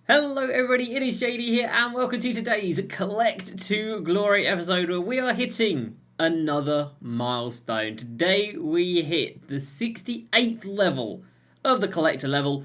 Hello everybody, it is JD here and welcome to today's Collect to Glory episode where we are hitting another milestone. Today we hit the 68th level of the collector level.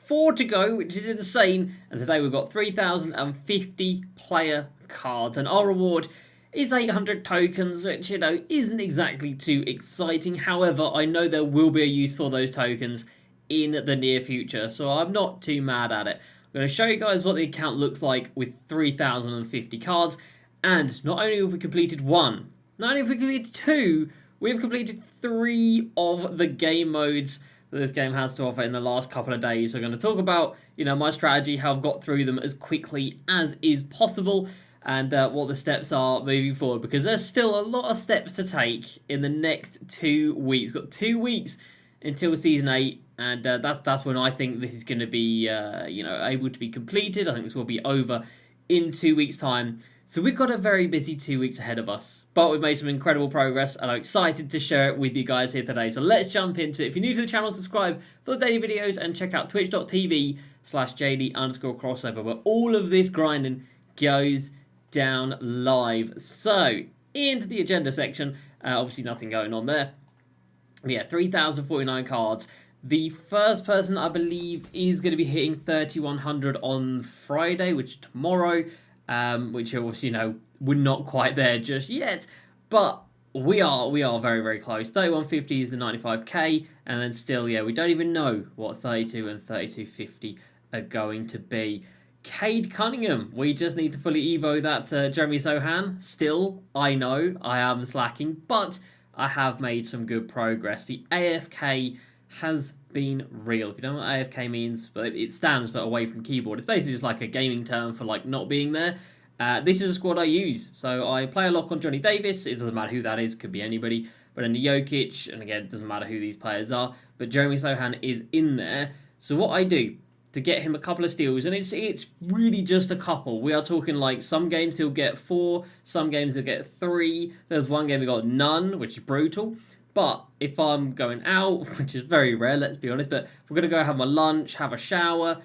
4 to go, which is insane, and today we've got 3,050 player cards and our reward is 800 tokens, which, isn't exactly too exciting. However, I know there will be a use for those tokens in the near future, so I'm not too mad at it. I'm going to show you guys what the account looks like with 3,050 cards, and not only have we completed one, not only have we completed two, we've completed 3 of the game modes that this game has to offer in the last couple of days. So I'm going to talk about, my strategy, how I've got through them as quickly as is possible, and what the steps are moving forward, because there's still a lot of steps to take in the next 2 weeks. We've got 2 weeks until Season 8, and that's when I think this is going to be, able to be completed. I think this will be over in 2 weeks' time. So we've got a very busy 2 weeks ahead of us, but we've made some incredible progress, and I'm excited to share it with you guys here today. So let's jump into it. If you're new to the channel, subscribe for the daily videos, and check out twitch.tv/JD_crossover, where all of this grinding goes down live. So into the agenda section, obviously nothing going on there. But yeah, 3,049 cards. The first person, I believe, is going to be hitting 3,100 on Friday, which is tomorrow, which obviously, we're not quite there just yet, but we are very, very close. 3,150 is the 95k, and then still, we don't even know what 32 and 3,250 are going to be. Cade Cunningham, we just need to fully evo that Jeremy Sohan. Still, I know I am slacking, but I have made some good progress. The AFK has been real. If you don't know what AFK means, but it stands for away from keyboard. It's basically just like a gaming term for like not being there. This is a squad I use. So I play a lot on Johnny Davis. It doesn't matter who that is. Could be anybody. But then the Jokic, and again, it doesn't matter who these players are. But Jeremy Sohan is in there. So what I do to get him a couple of steals, and it's really just a couple. We are talking like some games he'll get 4, some games he'll get 3. There's one game he got none, which is brutal. But if I'm going out, which is very rare, let's be honest, but if we're going to go have my lunch, have a shower,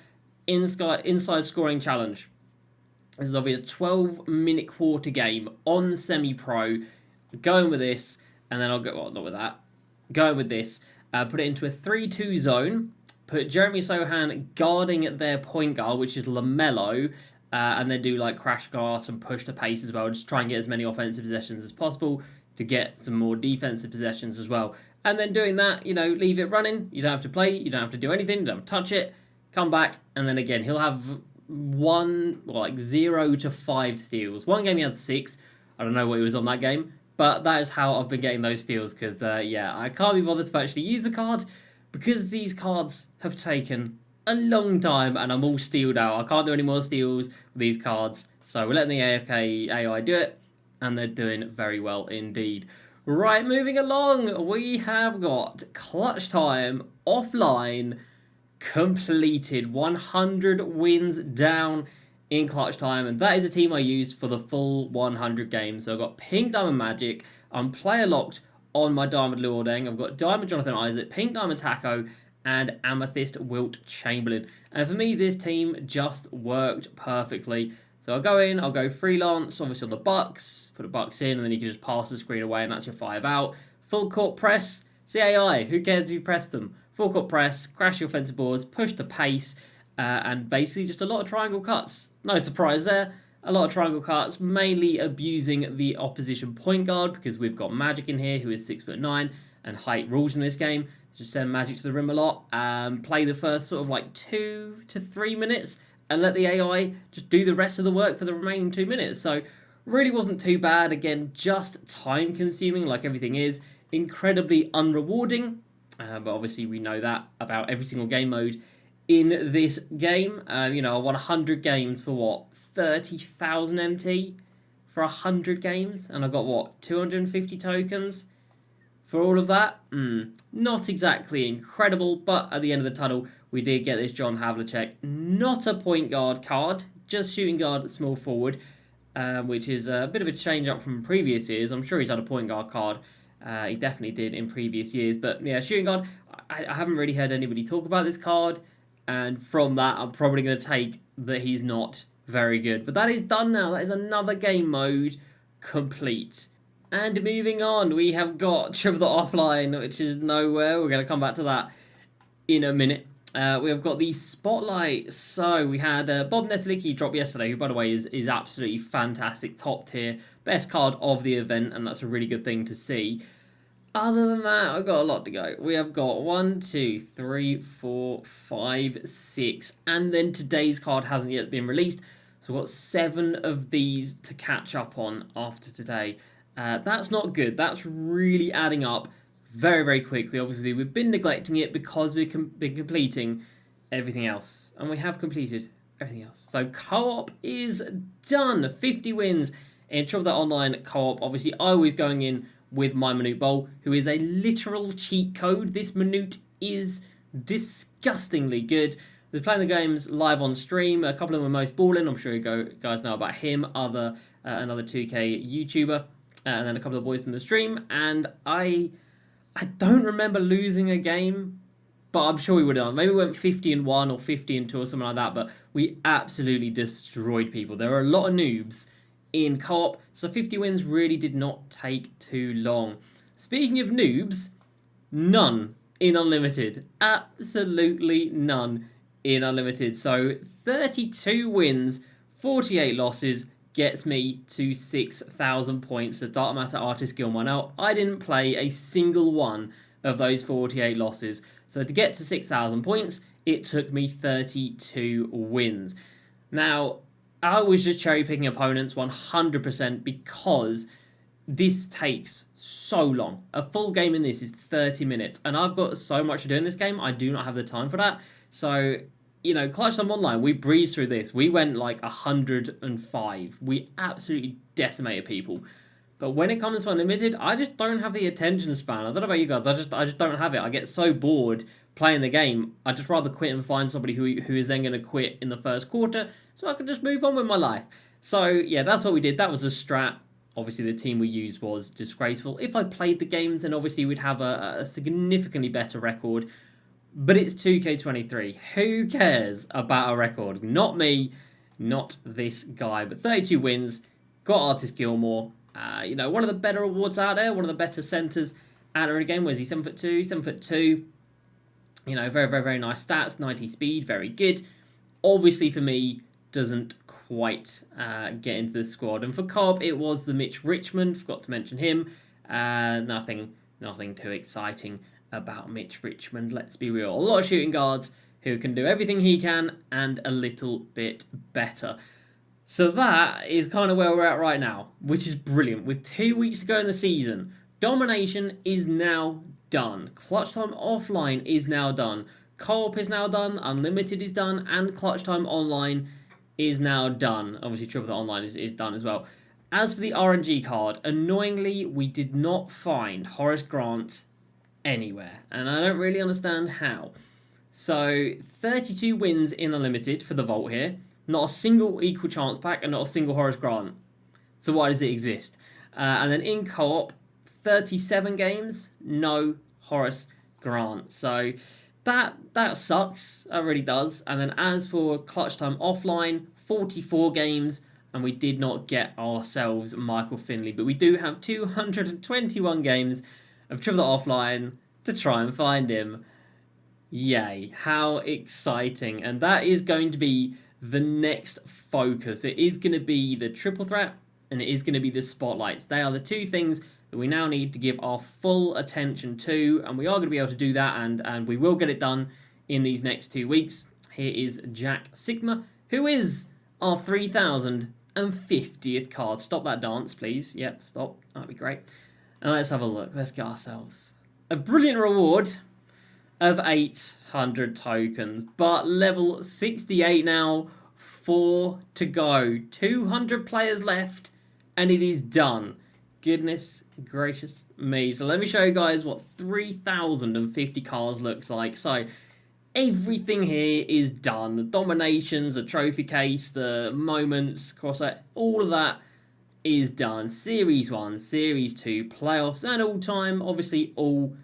inside scoring challenge. This is obviously a 12-minute quarter game on semi-pro. Going with this, and then I'll go, well, not with that. Going with this, put it into a 3-2 zone. Put Jeremy Sohan guarding their point guard, which is LaMelo, and then do like crash guard and push the pace as well. Just try and get as many offensive possessions as possible to get some more defensive possessions as well. And then doing that, leave it running. You don't have to play. You don't have to do anything. You don't have to touch it. Come back, and then again, he'll have 0 to 5 steals. One game he had 6. I don't know what he was on that game, but that is how I've been getting those steals because, I can't be bothered to actually use the card, because these cards have taken a long time and I'm all stealed out. I can't do any more steals with these cards. So we're letting the AFK AI do it, and they're doing very well indeed. Right, moving along, we have got Clutch Time offline completed. 100 wins down in Clutch Time, and that is a team I used for the full 100 games. So I've got Pink Diamond Magic, I'm player locked on my Diamond Luol Deng. I've got Diamond Jonathan Isaac, Pink Diamond Taco, and Amethyst Wilt Chamberlain. And for me, this team just worked perfectly. So I'll go in, I'll go freelance, obviously on the Bucks, put the Bucks in, and then you can just pass the screen away, and that's your 5 out. Full court press, CAI, who cares if you press them? Full court press, crash your offensive boards, push the pace, and basically just a lot of triangle cuts. No surprise there. A lot of triangle cuts, mainly abusing the opposition point guard, because we've got Magic in here, who is 6'9", and height rules in this game. Just send Magic to the rim a lot, play the first sort of like 2 to 3 minutes, and let the AI just do the rest of the work for the remaining 2 minutes. So really wasn't too bad. Again, just time consuming like everything is. Incredibly unrewarding, but obviously we know that about every single game mode in this game. I won 100 games for what? 30,000 MT for 100 games, and I got 250 tokens for all of that. Not exactly incredible, but at the end of the tunnel, we did get this John Havlicek, not a point guard card, just shooting guard, small forward, which is a bit of a change up from previous years. I'm sure he's had a point guard card. He definitely did in previous years, but yeah, shooting guard, I haven't really heard anybody talk about this card. And from that, I'm probably going to take that he's not very good. But that is done now. That is another game mode complete. And moving on, we have got Triple the Offline, which is nowhere. We're going to come back to that in a minute. We have got the Spotlight. So we had Bob Netelicki drop yesterday, who, by the way, is absolutely fantastic. Top tier. Best card of the event, and that's a really good thing to see. Other than that, I've got a lot to go. We have got 1, 2, 3, 4, 5, 6, and then today's card hasn't yet been released. So we've got 7 of these to catch up on after today. That's not good. That's really adding up very, very quickly. Obviously, we've been neglecting it because we've been completing everything else. And we have completed everything else. So co-op is done. 50 wins in Triple That Online co-op. Obviously, I was going in with my Minute Bowl, who is a literal cheat code. This Minute is disgustingly good. We're playing the games live on stream. A couple of them were Most Ballin'. I'm sure you guys know about him. Another 2K YouTuber. And then a couple of boys from the stream. And I don't remember losing a game, but I'm sure we would have done. Maybe we went 50-1 or 50-2 or something like that, but we absolutely destroyed people. There are a lot of noobs in co-op, so 50 wins really did not take too long. Speaking of noobs, none in Unlimited. Absolutely none in Unlimited. So 32 wins, 48 losses, gets me to 6,000 points. The Dark Matter Artist Guild one. Now, I didn't play a single one of those 48 losses. So to get to 6,000 points, it took me 32 wins. Now, I was just cherry picking opponents 100% because this takes so long. A full game in this is 30 minutes, and I've got so much to do in this game, I do not have the time for that. So, you know, Clutch Time Online, we breezed through this. We went like 105. We absolutely decimated people. But when it comes to Unlimited, I just don't have the attention span. I don't know about you guys, I just don't have it. I get so bored playing the game. I'd just rather quit and find somebody who is then going to quit in the first quarter so I can just move on with my life. So, yeah, that's what we did. That was the strat. Obviously, the team we used was disgraceful. If I played the games, then obviously we'd have a significantly better record. But it's 2K23. Who cares about a record? Not me, not this guy. But 32 wins, got Artist Gilmore. You know, one of the better awards out there, one of the better centres out there again. Was he 7'2", 7'2"? You know, very, very, very nice stats. 90 speed, very good. Obviously, for me, doesn't quite get into the squad. And for co-op, it was the Mitch Richmond. Forgot to mention him. Nothing too exciting about Mitch Richmond. Let's be real. A lot of shooting guards who can do everything he can and a little bit better. So that is kind of where we're at right now, which is brilliant. With 2 weeks to go in the season, Domination is now done. Clutch Time Offline is now done. Co-op is now done. Unlimited is done. And Clutch Time Online is now done. Obviously, Triple Threat Online is done as well. As for the RNG card, annoyingly, we did not find Horace Grant anywhere. And I don't really understand how. So, 32 wins in Unlimited for the Vault here. Not a single equal chance pack and not a single Horace Grant. So why does it exist? And then in co-op, 37 games, no Horace Grant. So that sucks. That really does. And then as for Clutch Time Offline, 44 games, and we did not get ourselves Michael Finley. But we do have 221 games of Triple Offline to try and find him. Yay. How exciting. And that is going to be the next focus. It is going to be the triple threat and it is going to be the spotlights. They are the two things that we now need to give our full attention to, and we are going to be able to do that, and we will get it done in these next 2 weeks. Here is Jack Sigma, who is our 3050th card. Stop that dance, please. Yep, stop. That'd be great. And let's have a look. Let's get ourselves a brilliant reward of 800 tokens, but level 68 now, 4 to go, 200 players left, and it is done. Goodness gracious me. So let me show you guys what 3050 cards looks like. So everything here is done. The dominations, the trophy case, the moments, crossover, all of that is done. Series 1, Series 2, playoffs, and all-time, obviously all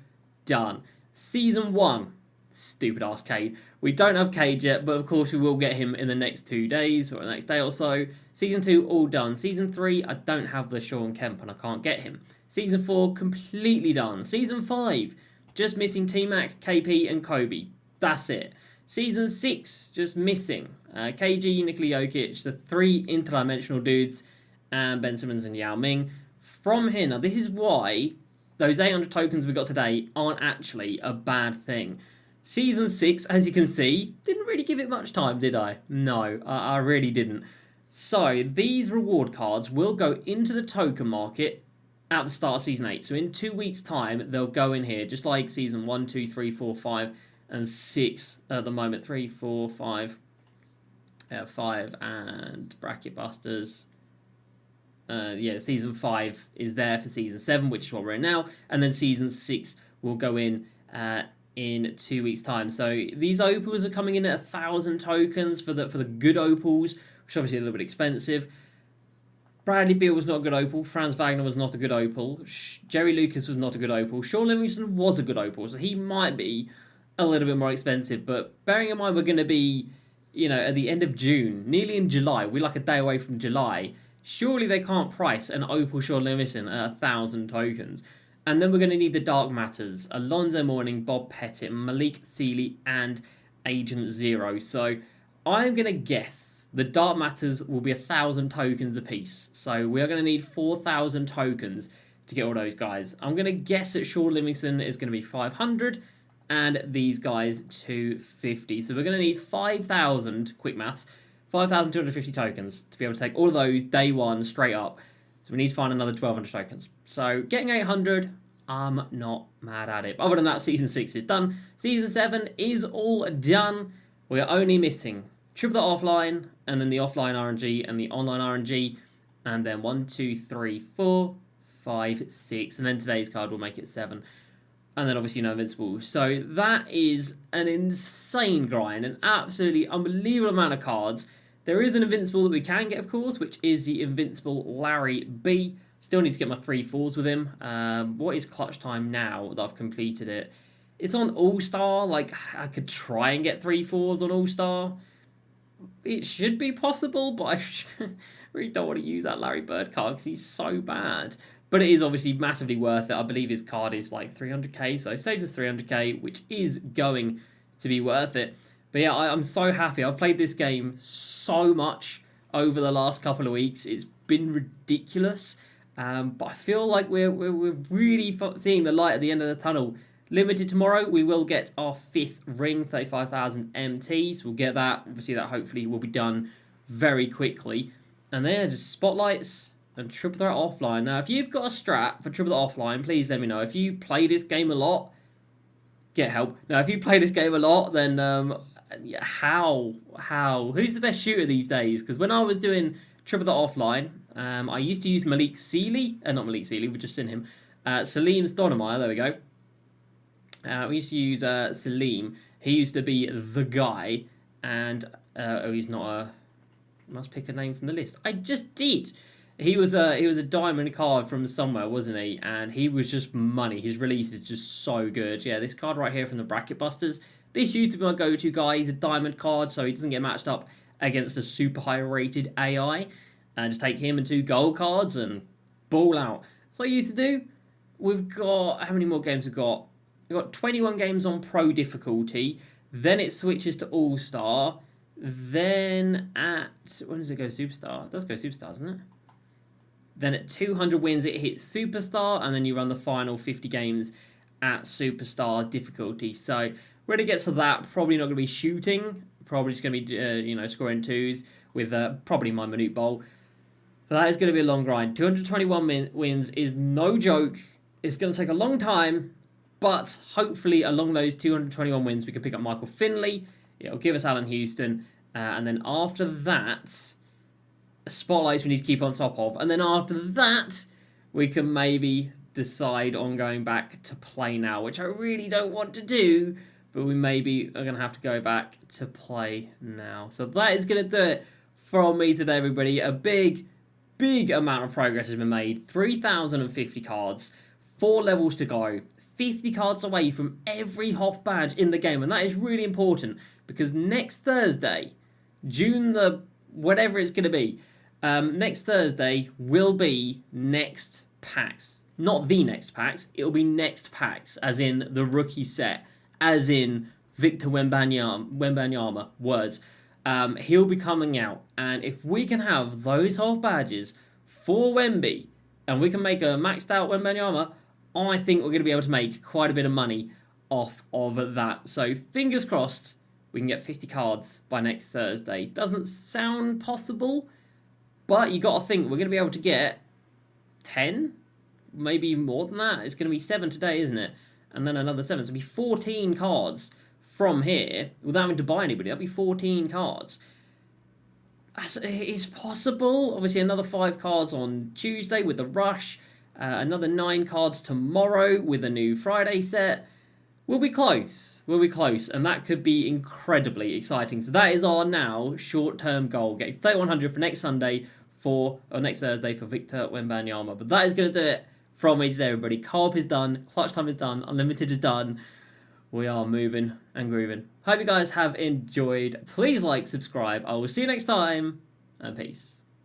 done. Season 1, stupid ass Cade, We don't have Cage yet, but of course we will get him in the next 2 days or the next day or so. Season 2, all done. Season 3, I don't have the Sean Kemp and I can't get him. Season 4, completely done. Season 5, just missing T-Mac, KP and Kobe. That's it. Season 6, just missing KG, Nikola Jokic, the 3 interdimensional dudes, and Ben Simmons and Yao Ming. From here, now this is why those 800 tokens we got today aren't actually a bad thing. Season 6, as you can see, didn't really give it much time, did I? No, I really didn't. So, these reward cards will go into the token market at the start of Season 8. So, in 2 weeks' time, they'll go in here, just like Season 1, 2, 3, 4, 5, and 6 at the moment. 3, 4, 5, 5, and Bracket Busters. Yeah, Season 5 is there for Season 7, which is what we're in now. And then Season 6 will go in 2 weeks' time. So these opals are coming in at 1,000 tokens for the good opals, which is obviously a little bit expensive. Bradley Beal was not a good opal. Franz Wagner was not a good opal. Jerry Lucas was not a good opal. Sean Livingston was a good opal, so he might be a little bit more expensive. But bearing in mind we're going to be, at the end of June, nearly in July, we're like a day away from July. Surely they can't price an opal Sean Livingston at 1,000 tokens. And then we're going to need the Dark Matters, Alonzo Mourning, Bob Pettit, Malik Sealy, and Agent Zero. So I'm going to guess the Dark Matters will be 1,000 tokens apiece. So we are going to need 4,000 tokens to get all those guys. I'm going to guess that Sean Livingston is going to be 500 and these guys 250. So we're going to need 5,000, quick maths, 5,250 tokens to be able to take all of those day one straight up. So we need to find another 1,200 tokens. So getting 800, I'm not mad at it. But other than that, Season 6 is done. Season 7 is all done. We are only missing triple the offline, and then the offline RNG, and the online RNG. And then 1, 2, 3, 4, 5, 6. And then today's card will make it 7. And then obviously no invincibles. So that is an insane grind. An absolutely unbelievable amount of cards. There is an invincible that we can get, of course, which is the invincible Larry B. Still need to get my 3-4s with him. What is clutch time now that I've completed it? It's on All-Star. Like, I could try and get 3-4s on All-Star. It should be possible, but I really don't want to use that Larry Bird card because he's so bad. But it is obviously massively worth it. I believe his card is like 300k, so saves us 300k, which is going to be worth it. But yeah, I'm so happy. I've played this game so much over the last couple of weeks. It's been ridiculous. But I feel like we're really seeing the light at the end of the tunnel. Limited tomorrow, we will get our 5th ring, 35,000 MT. So we'll get that. Obviously, that hopefully will be done very quickly. And then just spotlights and triple threat offline. Now, if you've got a strat for triple threat offline, please let me know. If you play this game a lot, get help. Now, if you play this game a lot, then how? Who's the best shooter these days? Because when I was doing triple threat offline, I used to use Malik Sealy. Not Malik Sealy, we've just seen him. Salim Stoudemire, there we go. We used to use Salim. He used to be the guy. And, he's not a... Must pick a name from the list. I just did. He was a diamond card from somewhere, wasn't he? And he was just money. His release is just so good. Yeah, this card right here from the Bracket Busters. This used to be my go-to guy. He's a diamond card, so he doesn't get matched up against a super high-rated AI. And just take him and 2 gold cards and ball out. That's what I used to do. We've got... How many more games we've got? We've got 21 games on Pro difficulty. Then it switches to All-Star. Then at... When does it go Superstar? It does go Superstar, doesn't it? Then at 200 wins, it hits Superstar. And then you run the final 50 games at Superstar difficulty. So when it gets to that, probably not going to be shooting. Probably just going to be, scoring 2s with probably my Minute Bowl. But that is going to be a long grind. 221 wins is no joke. It's going to take a long time. But hopefully along those 221 wins, we can pick up Michael Finley. It'll give us Allen Houston. And then after that, spotlights we need to keep on top of. And then after that, we can maybe decide on going back to play now, which I really don't want to do. But we maybe are going to have to go back to play now. So that is going to do it from me today, everybody. A big amount of progress has been made. 3,050 cards, 4 levels to go, 50 cards away from every Hoff badge in the game, and that is really important because next Thursday, June the whatever it's going to be, next Thursday will be next packs. Not the next packs, it'll be next packs, as in the rookie set, as in Victor Wembanyama, words. He'll be coming out, and if we can have those half badges for Wemby, and we can make a maxed out Wembanyama, I think we're going to be able to make quite a bit of money off of that. So fingers crossed we can get 50 cards by next Thursday. Doesn't sound possible, but you got to think we're going to be able to get 10, maybe more than that. It's going to be 7 today, isn't it? And then another 7. So it'll be 14 cards from here without having to buy anybody. That'll be 14 cards. It's possible. Obviously, another 5 cards on Tuesday with the rush. Another 9 cards tomorrow with a new Friday set. We'll be close. We'll be close. And that could be incredibly exciting. So that is our now short-term goal. Getting 3,100 for next Sunday or next Thursday for Victor Wembanyama. But that is going to do it from me today, everybody. Co-op is done. Clutch time is done. Unlimited is done. We are moving and grooving. Hope you guys have enjoyed. Please like, subscribe. I will see you next time. And peace.